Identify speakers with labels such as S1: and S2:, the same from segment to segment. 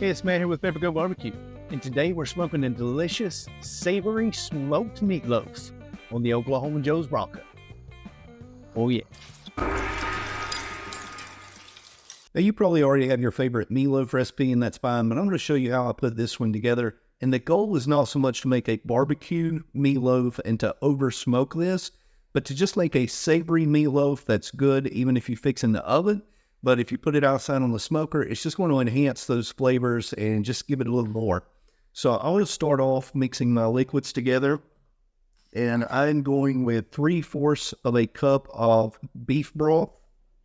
S1: Hey, it's Matt here with Peppercoat, and today we're smoking a delicious, savory smoked meatloaf on the Oklahoma Joe Bronco. Oh yeah. Now you probably already have your favorite meatloaf recipe, and that's fine, but I'm going to show you how I put this one together. And the goal is not so much to make a barbecue meatloaf and to over smoke this, but to just make a savory meatloaf that's good even if you fix in the oven. But if you put it outside on the smoker, it's just going to enhance those flavors and just give it a little more. So I want to start off mixing my liquids together. And I'm going with 3/4 of a cup of beef broth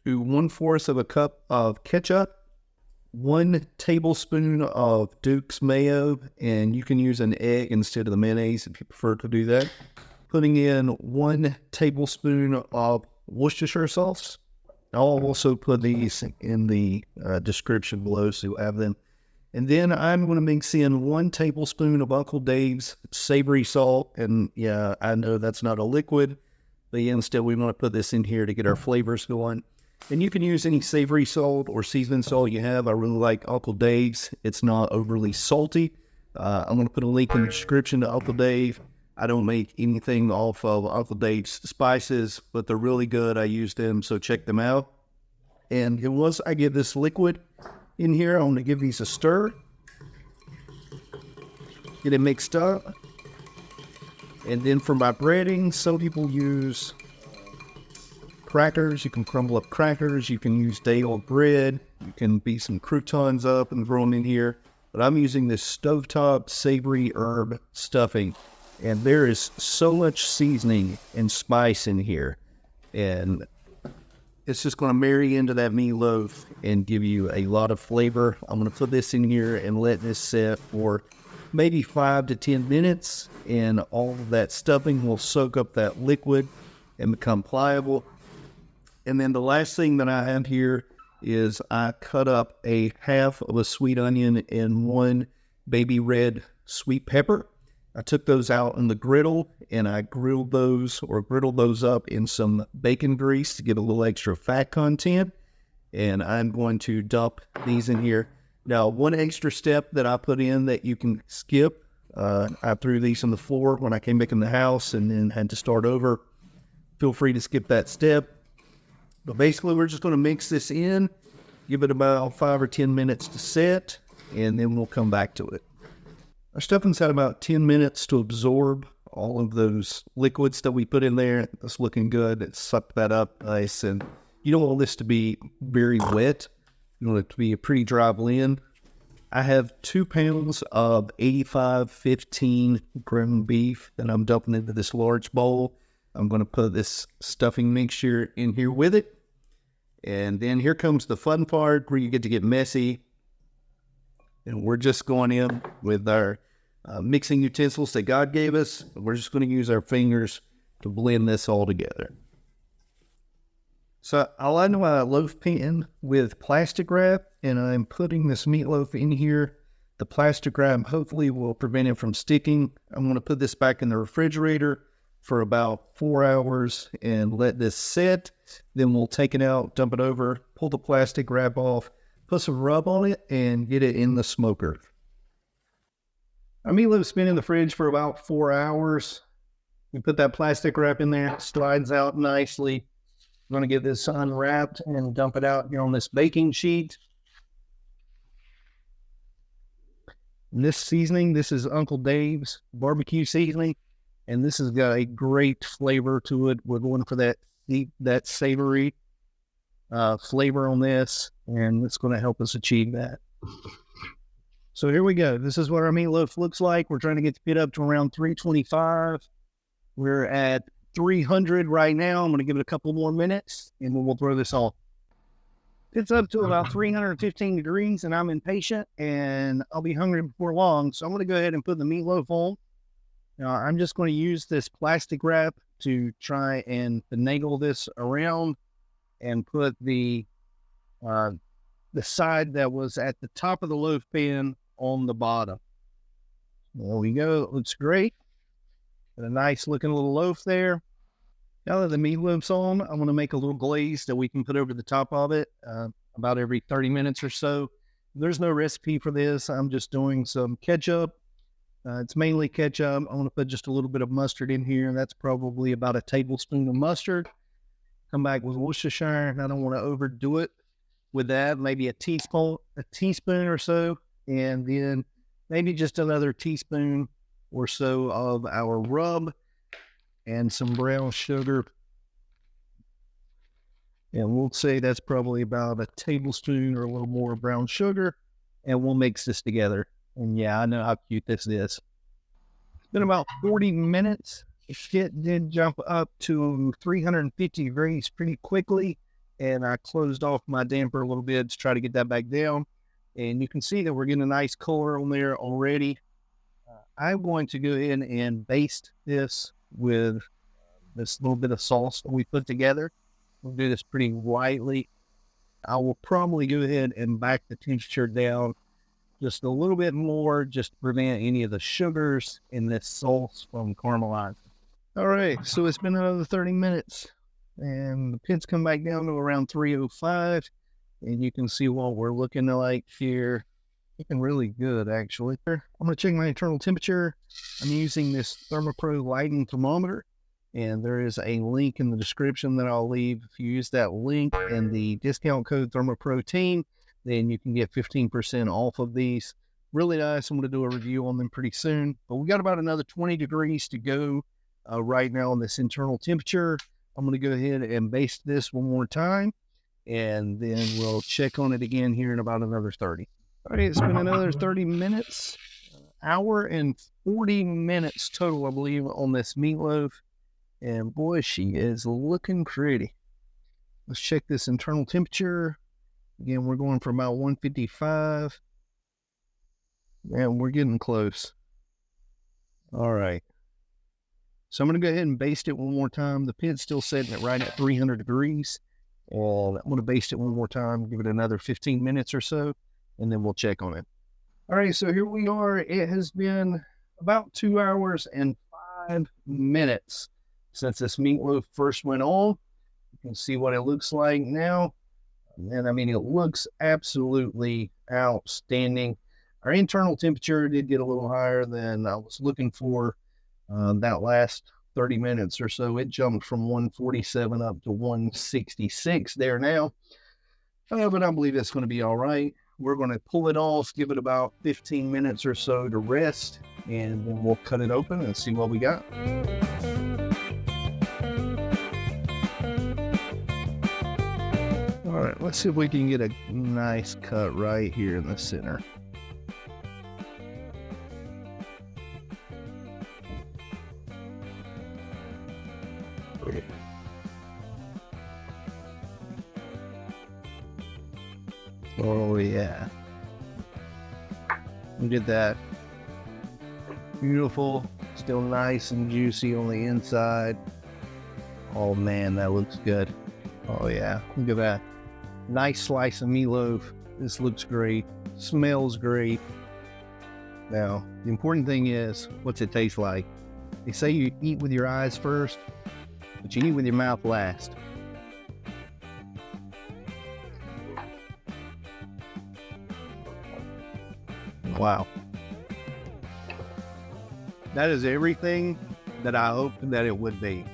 S1: to 1/4 of a cup of ketchup, 1 tablespoon of Duke's mayo, and you can use an egg instead of the mayonnaise if you prefer to do that. Putting in 1 tablespoon of Worcestershire sauce. I'll also put these in the description below so you'll have them. And then I'm going to mix in 1 tablespoon of Uncle Dave's savory salt. And yeah, I know that's not a liquid, but instead we want to put this in here to get our flavors going. And you can use any savory salt or seasoning salt you have. I really like Uncle Dave's. It's not overly salty. I'm going to put a link in the description to Uncle Dave. I don't make anything off of Uncle Dave's spices, but they're really good. I use them, so check them out. And once I get this liquid in here, I'm going to give these a stir. Get it mixed up. And then for my breading, some people use crackers. You can crumble up crackers. You can use day-old bread. You can beat some croutons up and throw them in here. But I'm using this stovetop savory herb stuffing. And there is so much seasoning and spice in here. And it's just going to marry into that meatloaf and give you a lot of flavor. I'm going to put this in here and let this set for maybe 5 to 10 minutes. And all of that stuffing will soak up that liquid and become pliable. And then the last thing that I have here is I cut up a half of a sweet onion and 1 baby red sweet pepper. I took those out in the griddle and I griddled those up in some bacon grease to get a little extra fat content. And I'm going to dump these in here. Now, one extra step that I put in that you can skip, I threw these on the floor when I came back in the house and then had to start over. Feel free to skip that step. But basically, we're just going to mix this in, give it about 5 or 10 minutes to set, and then we'll come back to it. Our stuffing's had about 10 minutes to absorb all of those liquids that we put in there. It's looking good. It sucked that up nice. And you don't want this to be very wet. You want it to be a pretty dry blend. I have 2 pounds of 85-15 ground beef that I'm dumping into this large bowl. I'm going to put this stuffing mixture in here with it. And then here comes the fun part where you get to get messy. And we're just going in with our mixing utensils that God gave us. We're just going to use our fingers to blend this all together. So I line my loaf pan with plastic wrap, and I'm putting this meatloaf in here. The plastic wrap hopefully will prevent it from sticking. I'm going to put this back in the refrigerator for about 4 hours and let this sit. Then we'll take it out, dump it over, pull the plastic wrap off, put some rub on it, and get it in the smoker. Our meatloaf's been in the fridge for about 4 hours. We put that plastic wrap in there, it slides out nicely. I'm going to get this unwrapped and dump it out here on this baking sheet. And this seasoning, this is Uncle Dave's barbecue seasoning, and this has got a great flavor to it. We're going for that savory flavor on this, and it's going to help us achieve that. So here we go. This is what our meatloaf looks like. We're trying to get the pit up to around 325. We're at 300 right now. I'm going to give it a couple more minutes, and then we'll throw this on. It's up to about 315 degrees, and I'm impatient, and I'll be hungry before long. So I'm going to go ahead and put the meatloaf on. Now, I'm just going to use this plastic wrap to try and finagle this around and put the side that was at the top of the loaf pan on the bottom. There we go. It looks great. Got a nice looking little loaf there. Now that the meatloaf's on, I'm going to make a little glaze that we can put over the top of it about every 30 minutes or so. There's no recipe for this. I'm just doing some ketchup. It's mainly ketchup. I want to put just a little bit of mustard in here. That's probably about a tablespoon of mustard. Come back with Worcestershire. I don't want to overdo it with that. Maybe a teaspoon or so, and then maybe just another teaspoon or so of our rub and some brown sugar. And we'll say that's probably about a tablespoon or a little more brown sugar, and we'll mix this together. And yeah, I know how cute this is. It's been about 40 minutes. The shit did jump up to 350 degrees pretty quickly, and I closed off my damper a little bit to try to get that back down. And you can see that we're getting a nice color on there already. I'm going to go ahead and baste this with this little bit of sauce that we put together. We'll do this pretty lightly. I will probably go ahead and back the temperature down just a little bit more, just to prevent any of the sugars in this sauce from caramelizing. All right, so it's been another 30 minutes, and the pins come back down to around 305, and you can see what we're looking like here. Looking really good, actually. I'm going to check my internal temperature. I'm using this Thermopro lighting thermometer, and there is a link in the description that I'll leave. If you use that link and the discount code ThermoProtein, then you can get 15% off of these. Really nice. I'm going to do a review on them pretty soon. But we got about another 20 degrees to go right now on this internal temperature. I'm going to go ahead and baste this one more time, and then we'll check on it again here in about another 30. All right, it's been another 30 minutes, hour and 40 minutes total, I believe, on this meatloaf. And boy, she is looking pretty. Let's check this internal temperature. Again, we're going for about 155. And we're getting close. All right. So I'm going to go ahead and baste it one more time. The pin's still setting it right at 300 degrees. And I'm going to baste it one more time, give it another 15 minutes or so, and then we'll check on it. All right, so here we are. It has been about 2 hours and 5 minutes since this meatloaf first went on. You can see what it looks like now. And I mean, it looks absolutely outstanding. Our internal temperature did get a little higher than I was looking for that last 30 minutes or so. It jumped from 147 up to 166 there now. But I believe it's going to be all right. We're going to pull it off, give it about 15 minutes or so to rest, and then we'll cut it open and see what we got. All right, let's see if we can get a nice cut right here in the center. Oh yeah. Look at that. Beautiful. Still nice and juicy on the inside. Oh man, that looks good. Oh yeah, look at that. Nice slice of meatloaf. This looks great. Smells great. Now, the important thing is, what's it taste like? They say you eat with your eyes first, but you eat with your mouth last. Wow. That is everything that I hoped that it would be.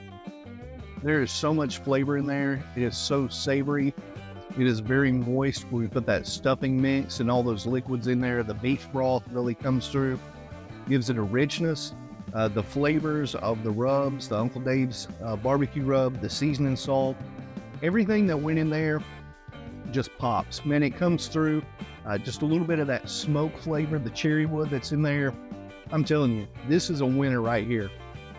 S1: There is so much flavor in there. It is so savory. It is very moist when we put that stuffing mix and all those liquids in there. The beef broth really comes through, gives it a richness. The flavors of the rubs, the Uncle Dave's barbecue rub, the seasoning salt, everything that went in there just pops. Man, it comes through. Just a little bit of that smoke flavor, the cherry wood that's in there. I'm telling you, this is a winner right here.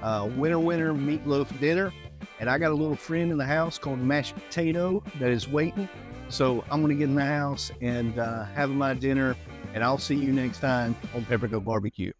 S1: Winner meatloaf dinner. And I got a little friend in the house called Mashed Potato that is waiting. So I'm going to get in the house and have my dinner. And I'll see you next time on Peppercoat Barbecue.